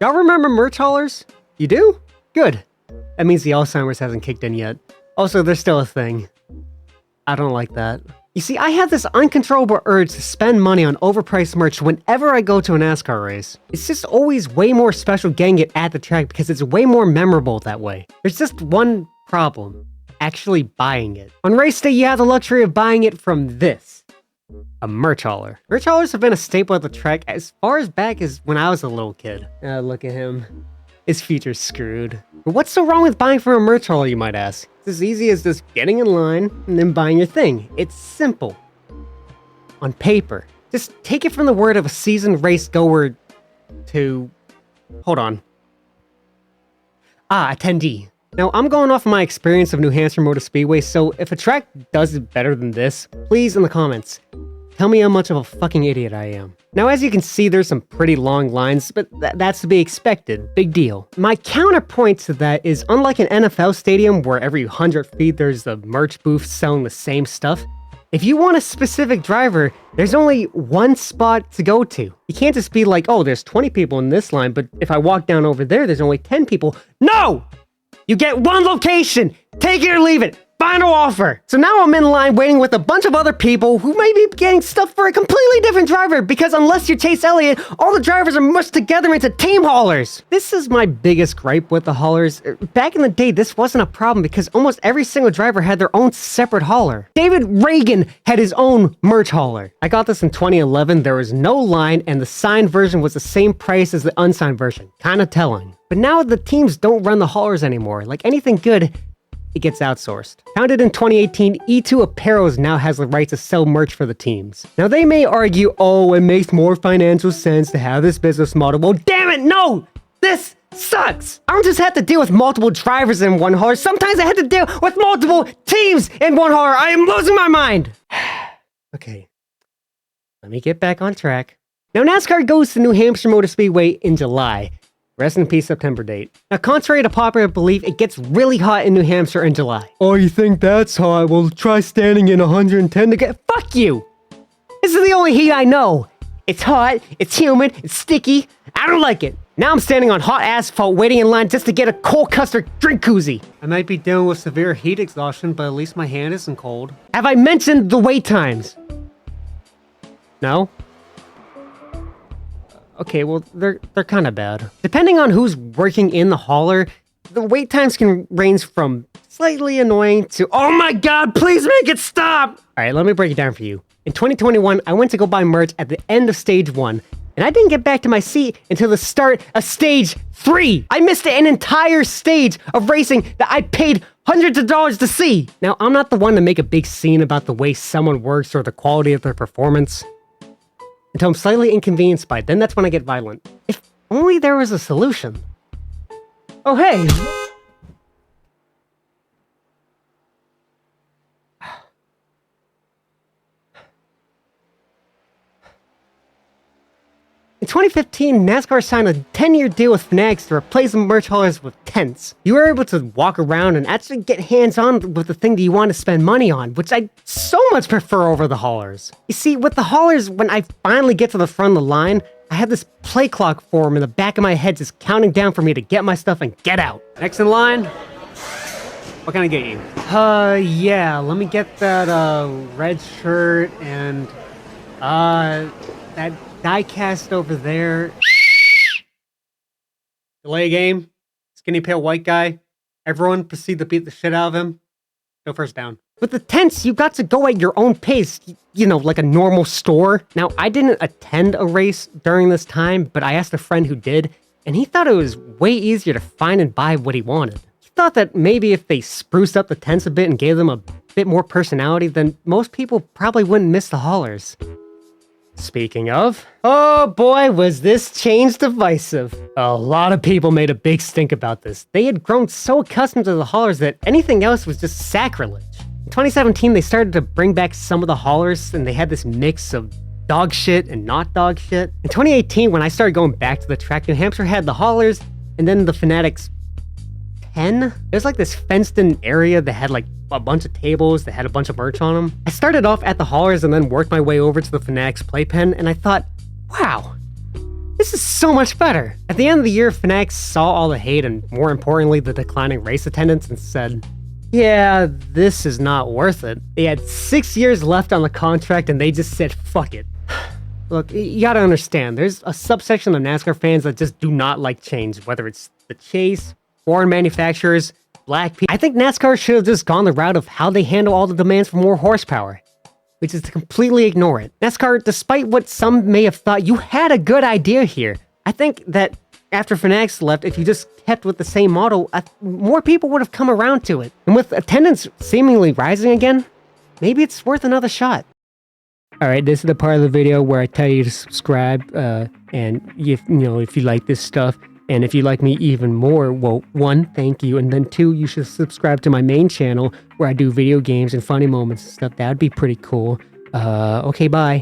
Y'all remember merch haulers? You do? Good. That means the Alzheimer's hasn't kicked in yet. Also, they're still a thing. I don't like that. You see, I have this uncontrollable urge to spend money on overpriced merch whenever I go to a NASCAR race. It's just always way more special getting it at the track because it's way more memorable that way. There's just one problem. Actually buying it. On race day, you have the luxury of buying it from this. A merch hauler. Merch haulers have been a staple at the track as far as back as when I was a little kid. Look at him. His future's screwed. But what's so wrong with buying from a merch hauler, you might ask? It's as easy as just getting in line and then buying your thing. It's simple. On paper. Just take it from the word of a seasoned race goer to... Hold on. Attendee. Now, I'm going off of my experience of New Hampshire Motor Speedway, so if a track does it better than this, please in the comments, tell me how much of a fucking idiot I am. Now, as you can see, there's some pretty long lines, but that's to be expected. Big deal. My counterpoint to that is, unlike an NFL stadium where every 100 feet there's a merch booth selling the same stuff, if you want a specific driver, there's only one spot to go to. You can't just be like, oh, there's 20 people in this line, but if I walk down over there, there's only 10 people. No! You get one location! Take it or leave it! Final offer! So now I'm in line waiting with a bunch of other people who may be getting stuff for a completely different driver because unless you're Chase Elliott, all the drivers are mushed together into team haulers! This is my biggest gripe with the haulers. Back in the day, this wasn't a problem because almost every single driver had their own separate hauler. David Reagan had his own merch hauler. I got this in 2011, there was no line and the signed version was the same price as the unsigned version. Kinda telling. But now the teams don't run the haulers anymore. Like anything good, it gets outsourced. Founded in 2018, E2 Apparels now has the right to sell merch for the teams. Now they may argue, oh, it makes more financial sense to have this business model. Well, damn it, no! This sucks! I don't just have to deal with multiple drivers in one hauler. Sometimes I have to deal with multiple teams in one hauler. I am losing my mind! Okay, let me get back on track. Now NASCAR goes to New Hampshire Motor Speedway in July. Rest in peace, September date. Now, contrary to popular belief, it gets really hot in New Hampshire in July. Oh, you think that's hot? Well, try standing in 110 to get— Fuck you! This is the only heat I know. It's hot, it's humid, it's sticky. I don't like it. Now I'm standing on hot asphalt waiting in line just to get a cold custard drink koozie. I might be dealing with severe heat exhaustion, but at least my hand isn't cold. Have I mentioned the wait times? No? Okay, well, they're kind of bad. Depending on who's working in the hauler, the wait times can range from slightly annoying to, oh my god, please make it stop! Alright, let me break it down for you. In 2021, I went to go buy merch at the end of stage 1, and I didn't get back to my seat until the start of stage 3! I missed an entire stage of racing that I paid hundreds of dollars to see! Now, I'm not the one to make a big scene about the way someone works or the quality of their performance. Until I'm slightly inconvenienced by it, then that's when I get violent. If only there was a solution. Oh hey! In 2015, NASCAR signed a 10-year deal with Fanatics to replace the merch haulers with tents. You were able to walk around and actually get hands-on with the thing that you want to spend money on, which I so much prefer over the haulers. You see, with the haulers, when I finally get to the front of the line, I have this play clock form in the back of my head just counting down for me to get my stuff and get out. Next in line? What can I get you? Yeah, let me get that, red shirt and, that die-cast over there. Delay game. Skinny pale white guy. Everyone proceed to beat the shit out of him. No first down. With the tents, you got to go at your own pace. You know, like a normal store. Now, I didn't attend a race during this time, but I asked a friend who did, and he thought it was way easier to find and buy what he wanted. He thought that maybe if they spruced up the tents a bit and gave them a bit more personality, then most people probably wouldn't miss the haulers. Speaking of, oh boy, was this change divisive. A lot of people made a big stink about this. They had grown so accustomed to the haulers that anything else was just sacrilege. In 2017, they started to bring back some of the haulers, and they had this mix of dog shit and not dog shit. In 2018, when I started going back to the track, New Hampshire had the haulers, and then the Fanatics 10? It was like this fenced-in area that had like a bunch of tables that had a bunch of merch on them. I started off at the haulers and then worked my way over to the Fanatics playpen, and I thought, wow, This is so much better. At the end of the year, Fanatics saw all the hate and, more importantly, the declining race attendance and said, yeah, this is not worth it. They had 6 years left on the contract and they just said, fuck it. Look, you gotta understand, there's a subsection of NASCAR fans that just do not like change, whether it's the chase, foreign manufacturers, black people. I think NASCAR should have just gone the route of how they handle all the demands for more horsepower, which is to completely ignore it. NASCAR, despite what some may have thought, you had a good idea here. I think that after Fanatics left, if you just kept with the same model, more people would have come around to it. And with attendance seemingly rising again, maybe it's worth another shot. Alright, this is the part of the video where I tell you to subscribe, and if you like this stuff, and if you like me even more, well, 1, thank you, and then 2, you should subscribe to my main channel where I do video games and funny moments and stuff. That would be pretty cool. Okay, bye.